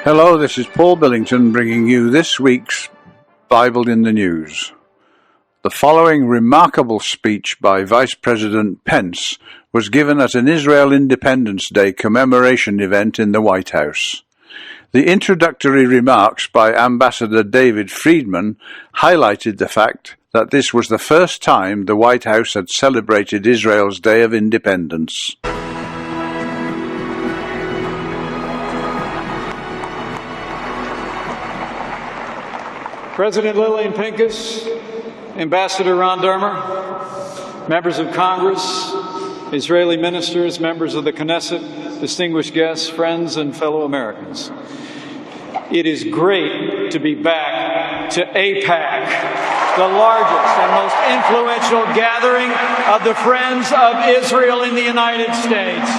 Hello, this is Paul Billington bringing you this week's Bible in the News. The following remarkable speech by Vice President Pence was given at an Israel Independence Day commemoration event in the White House. The introductory remarks by Ambassador David Friedman highlighted the fact that this was the first time the White House had celebrated Israel's Day of Independence. President Lillian Pincus, Ambassador Ron Dermer, members of Congress, Israeli ministers, members of the Knesset, distinguished guests, friends, and fellow Americans. It is great to be back to AIPAC, the largest and most influential gathering of the Friends of Israel in the United States.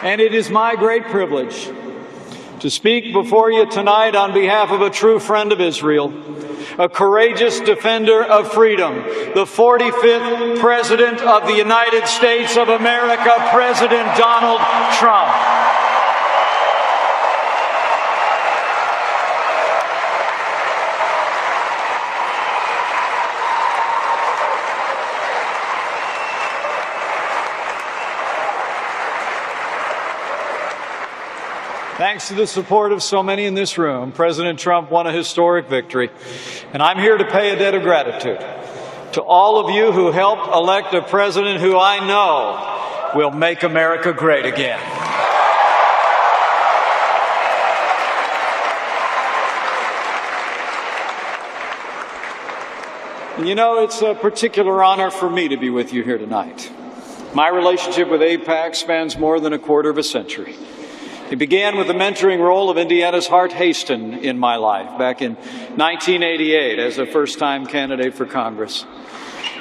And it is my great privilege to speak before you tonight on behalf of a true friend of Israel, a courageous defender of freedom, the 45th President of the United States of America, President Donald Trump. Thanks to the support of so many in this room, President Trump won a historic victory, and I'm here to pay a debt of gratitude to all of you who helped elect a president who I know will make America great again. And you know, it's a particular honor for me to be with you here tonight. My relationship with AIPAC spans more than a quarter of a century. It began with the mentoring role of Indiana's Hart Haston in my life back in 1988 as a first-time candidate for Congress.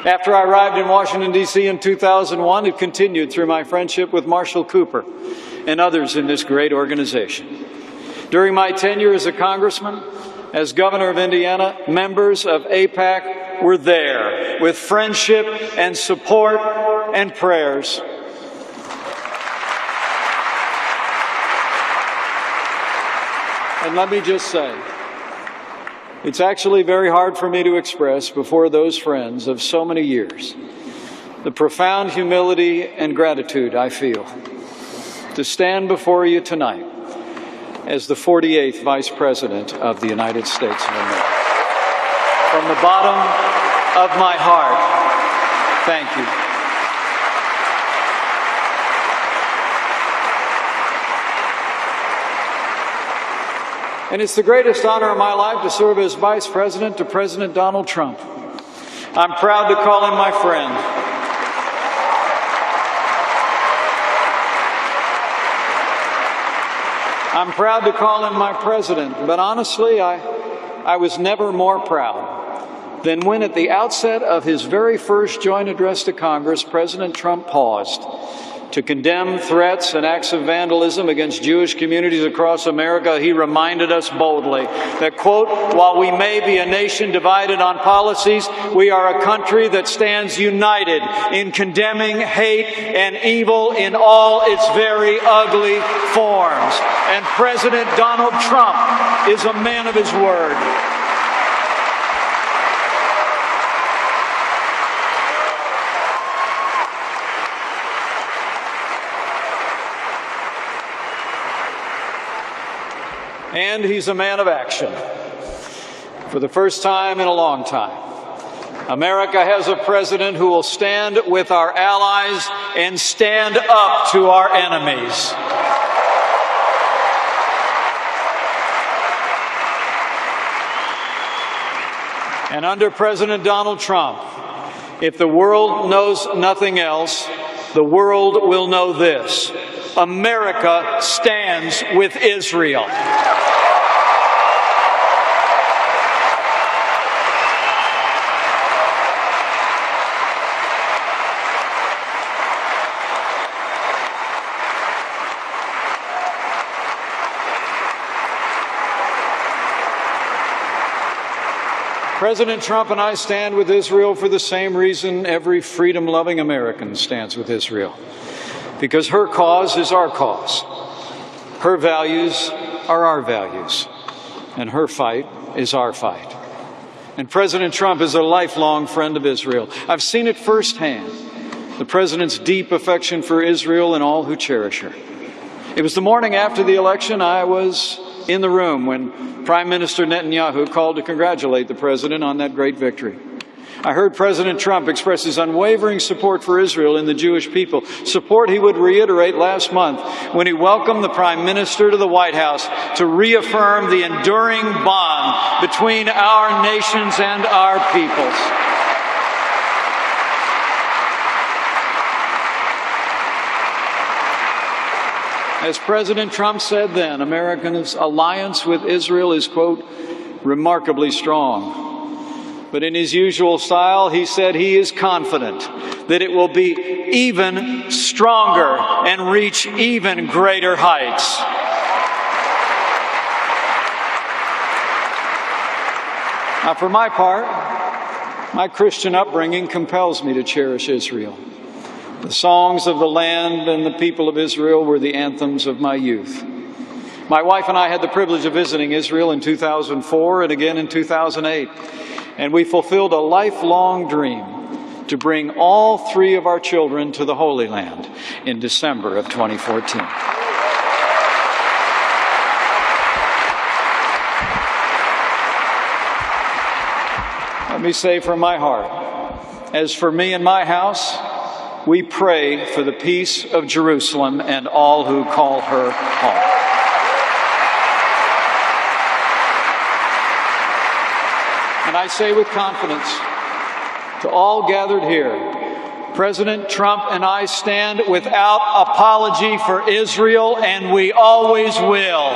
After I arrived in Washington, D.C. in 2001, it continued through my friendship with Marshall Cooper and others in this great organization. During my tenure as a congressman, as governor of Indiana, members of AIPAC were there with friendship and support and prayers. And let me just say, it's actually very hard for me to express before those friends of so many years the profound humility and gratitude I feel to stand before you tonight as the 48th Vice President of the United States of America. From the bottom of my heart, thank you. And it's the greatest honor of my life to serve as Vice President to President Donald Trump. I'm proud to call him my friend. I'm proud to call him my president, but honestly, I was never more proud than when at the outset of his very first joint address to Congress, President Trump paused to condemn threats and acts of vandalism against Jewish communities across America. He reminded us boldly that, quote, while we may be a nation divided on policies, we are a country that stands united in condemning hate and evil in all its very ugly forms. And President Donald Trump is a man of his word. And he's a man of action. For the first time in a long time, America has a president who will stand with our allies and stand up to our enemies. And under President Donald Trump, if the world knows nothing else, the world will know this: America stands with Israel. President Trump and I stand with Israel for the same reason every freedom-loving American stands with Israel. Because her cause is our cause. Her values are our values. And her fight is our fight. And President Trump is a lifelong friend of Israel. I've seen it firsthand, the president's deep affection for Israel and all who cherish her. It was the morning after the election. I was in the room when Prime Minister Netanyahu called to congratulate the president on that great victory. I heard President Trump express his unwavering support for Israel and the Jewish people, support he would reiterate last month when he welcomed the Prime Minister to the White House to reaffirm the enduring bond between our nations and our peoples. As President Trump said then, America's alliance with Israel is, quote, remarkably strong. But in his usual style, he said he is confident that it will be even stronger and reach even greater heights. Now, for my part, my Christian upbringing compels me to cherish Israel. The songs of the land and the people of Israel were the anthems of my youth. My wife and I had the privilege of visiting Israel in 2004 and again in 2008. And we fulfilled a lifelong dream to bring all three of our children to the Holy Land in December of 2014. Let me say from my heart, as for me and my house, we pray for the peace of Jerusalem and all who call her home. And I say with confidence to all gathered here, President Trump and I stand without apology for Israel, and we always will.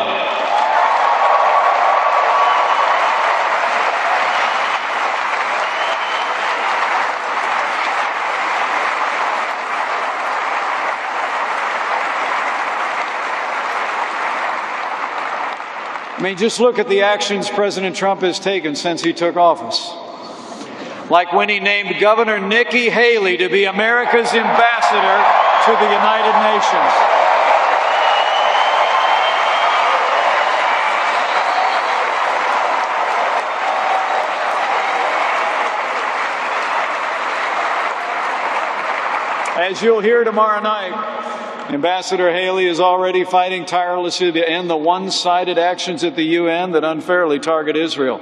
I mean, just look at the actions President Trump has taken since he took office. Like when he named Governor Nikki Haley to be America's ambassador to the United Nations. As you'll hear tomorrow night, Ambassador Haley is already fighting tirelessly to end the one-sided actions at the UN that unfairly target Israel.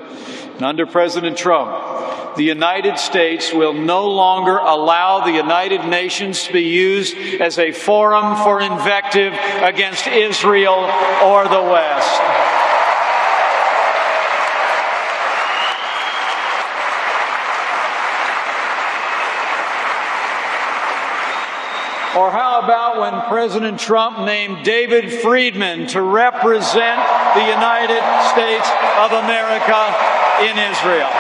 And under President Trump, the United States will no longer allow the United Nations to be used as a forum for invective against Israel or the West. Or how about when President Trump named David Friedman to represent the United States of America in Israel?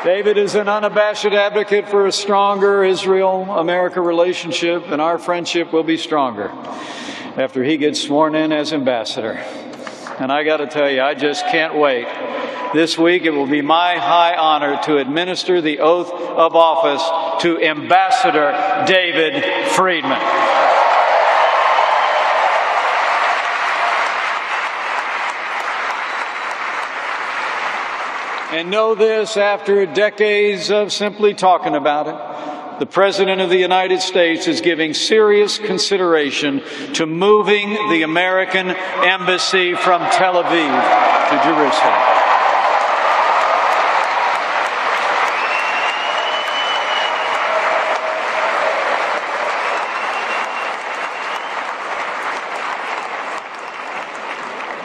David is an unabashed advocate for a stronger Israel-America relationship, and our friendship will be stronger after he gets sworn in as ambassador. And I got to tell you, I just can't wait. This week it will be my high honor to administer the oath of office to Ambassador David Friedman. And know this, after decades of simply talking about it, the President of the United States is giving serious consideration to moving the American embassy from Tel Aviv to Jerusalem.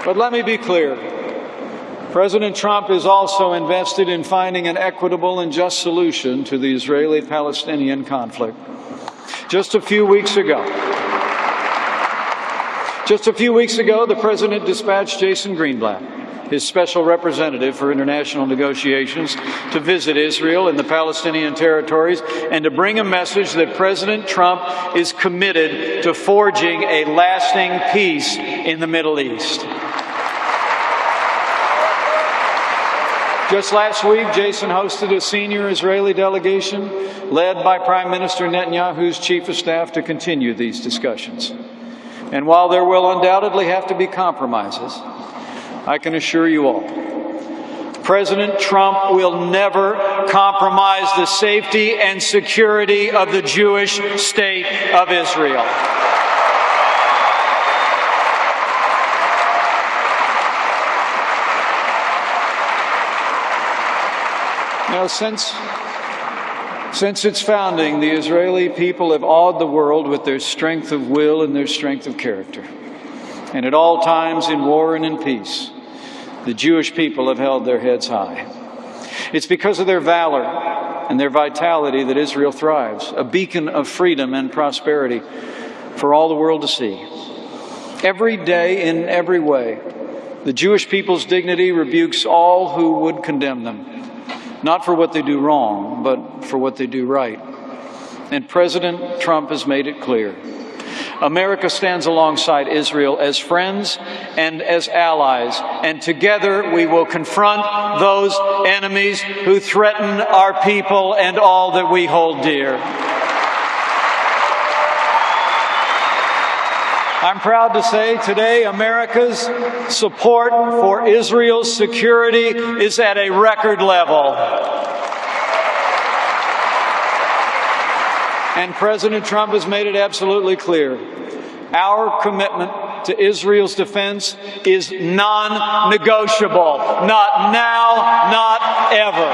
But let me be clear. President Trump is also invested in finding an equitable and just solution to the Israeli-Palestinian conflict. Just a few weeks ago, the President dispatched Jason Greenblatt, his special representative for international negotiations, to visit Israel and the Palestinian territories and to bring a message that President Trump is committed to forging a lasting peace in the Middle East. Just last week, Jason hosted a senior Israeli delegation led by Prime Minister Netanyahu's chief of staff to continue these discussions. And while there will undoubtedly have to be compromises, I can assure you all, President Trump will never compromise the safety and security of the Jewish state of Israel. Now, since its founding, the Israeli people have awed the world with their strength of will and their strength of character. And at all times, in war and in peace, the Jewish people have held their heads high. It's because of their valor and their vitality that Israel thrives, a beacon of freedom and prosperity for all the world to see. Every day, in every way, the Jewish people's dignity rebukes all who would condemn them. Not for what they do wrong, but for what they do right. And President Trump has made it clear. America stands alongside Israel as friends and as allies, and together we will confront those enemies who threaten our people and all that we hold dear. I'm proud to say today America's support for Israel's security is at a record level. And President Trump has made it absolutely clear. Our commitment to Israel's defense is non-negotiable. Not now, not ever.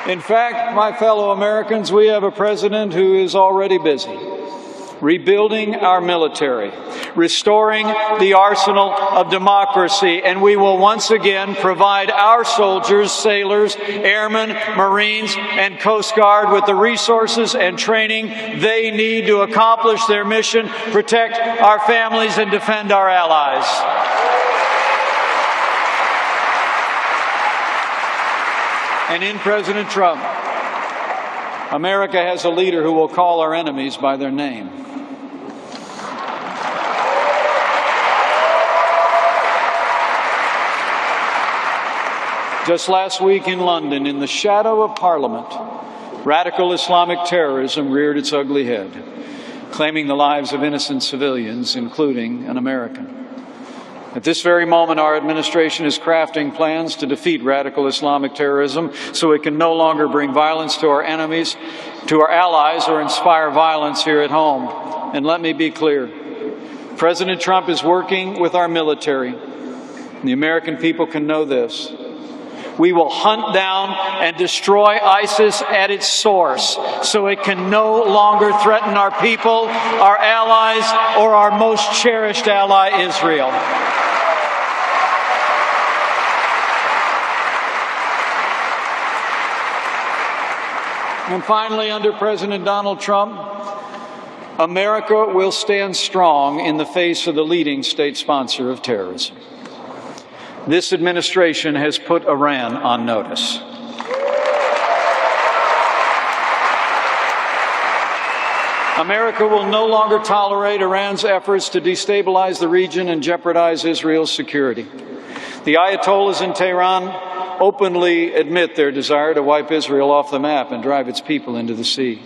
In fact, my fellow Americans, we have a president who is already busy rebuilding our military, restoring the arsenal of democracy, and we will once again provide our soldiers, sailors, airmen, Marines, and Coast Guard with the resources and training they need to accomplish their mission, protect our families, and defend our allies. And in President Trump, America has a leader who will call our enemies by their name. Just last week in London, in the shadow of Parliament, radical Islamic terrorism reared its ugly head, claiming the lives of innocent civilians, including an American. At this very moment, our administration is crafting plans to defeat radical Islamic terrorism so it can no longer bring violence to our enemies, to our allies, or inspire violence here at home. And let me be clear, President Trump is working with our military. The American people can know this. We will hunt down and destroy ISIS at its source so it can no longer threaten our people, our allies, or our most cherished ally, Israel. And finally, under President Donald Trump, America will stand strong in the face of the leading state sponsor of terrorism. This administration has put Iran on notice. America will no longer tolerate Iran's efforts to destabilize the region and jeopardize Israel's security. The Ayatollahs in Tehran openly admit their desire to wipe Israel off the map and drive its people into the sea.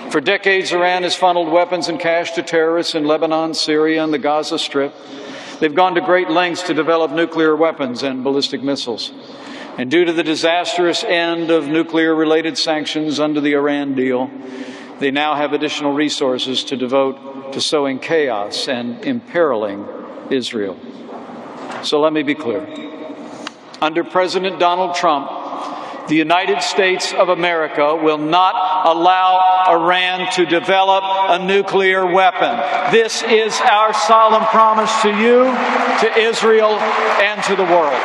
For decades, Iran has funneled weapons and cash to terrorists in Lebanon, Syria, and the Gaza Strip. They've gone to great lengths to develop nuclear weapons and ballistic missiles. And due to the disastrous end of nuclear-related sanctions under the Iran deal, they now have additional resources to devote to sowing chaos and imperiling Israel. So let me be clear. Under President Donald Trump, the United States of America will not allow Iran to develop a nuclear weapon. This is our solemn promise to you, to Israel, and to the world.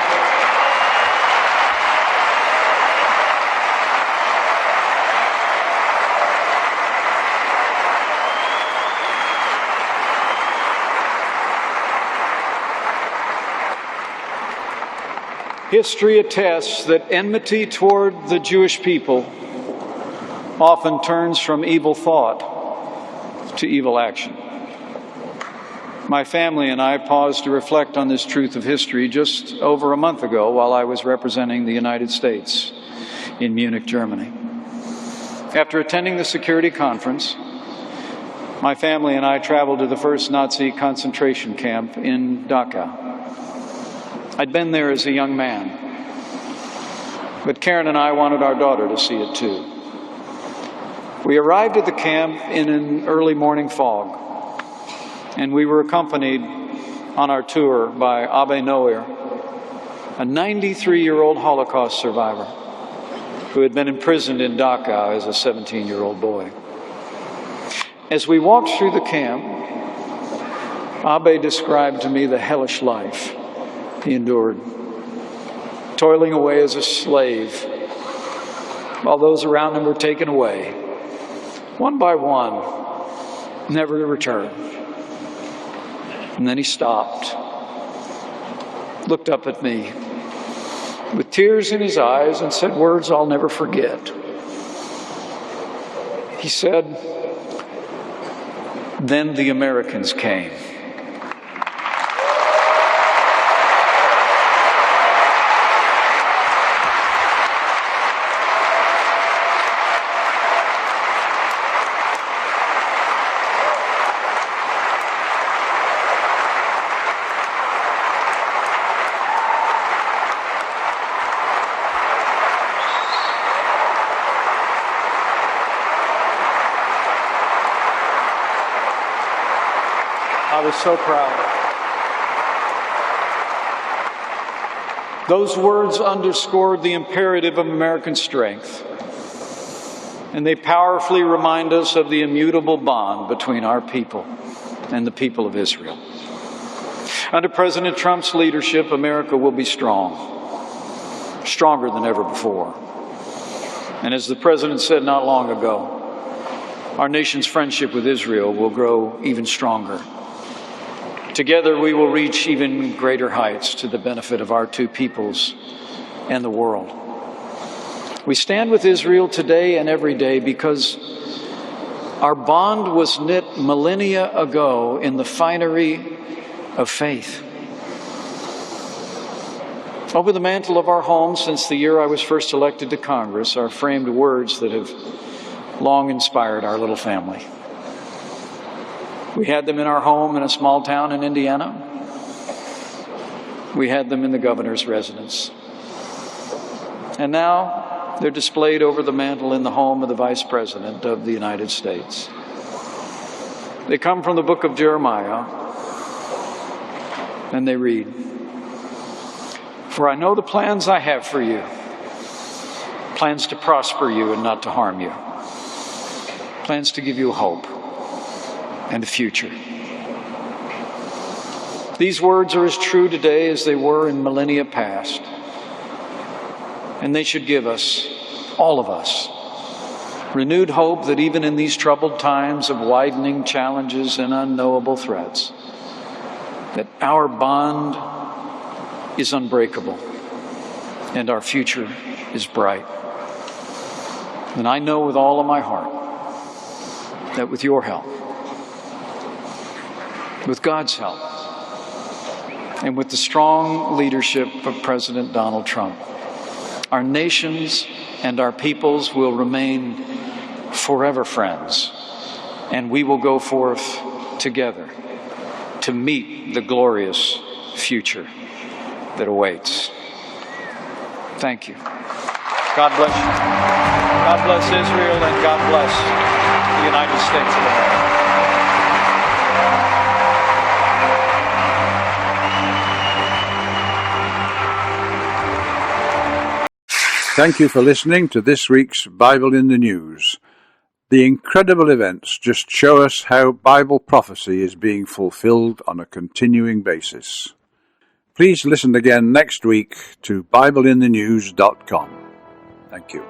History attests that enmity toward the Jewish people often turns from evil thought to evil action. My family and I paused to reflect on this truth of history just over a month ago while I was representing the United States in Munich, Germany. After attending the security conference, my family and I traveled to the first Nazi concentration camp in Dachau. I'd been there as a young man, but Karen and I wanted our daughter to see it too. We arrived at the camp in an early morning fog, and we were accompanied on our tour by Abbe Noer, a 93-year-old Holocaust survivor who had been imprisoned in Dachau as a 17-year-old boy. As we walked through the camp, Abbe described to me the hellish life he endured, toiling away as a slave while those around him were taken away, one by one, never to return. And then he stopped, looked up at me with tears in his eyes and said words I'll never forget. He said, "Then the Americans came." I was so proud. Those words underscored the imperative of American strength, and they powerfully remind us of the immutable bond between our people and the people of Israel. Under President Trump's leadership, America will be strong, stronger than ever before. And as the President said not long ago, our nation's friendship with Israel will grow even stronger. Together we will reach even greater heights to the benefit of our two peoples and the world. We stand with Israel today and every day because our bond was knit millennia ago in the finery of faith. Over the mantle of our home since the year I was first elected to Congress are framed words that have long inspired our little family. We had them in our home in a small town in Indiana. We had them in the governor's residence. And now they're displayed over the mantle in the home of the Vice President of the United States. They come from the book of Jeremiah, and they read, "For I know the plans I have for you, plans to prosper you and not to harm you, plans to give you hope and a future." These words are as true today as they were in millennia past, and they should give us, all of us, renewed hope that even in these troubled times of widening challenges and unknowable threats, that our bond is unbreakable and our future is bright. And I know with all of my heart that with your help, with God's help, and with the strong leadership of President Donald Trump, our nations and our peoples will remain forever friends, and we will go forth together to meet the glorious future that awaits. Thank you. God bless you. God bless Israel, and God bless the United States of America. Thank you for listening to this week's Bible in the News. The incredible events just show us how Bible prophecy is being fulfilled on a continuing basis. Please listen again next week to BibleInTheNews.com. Thank you.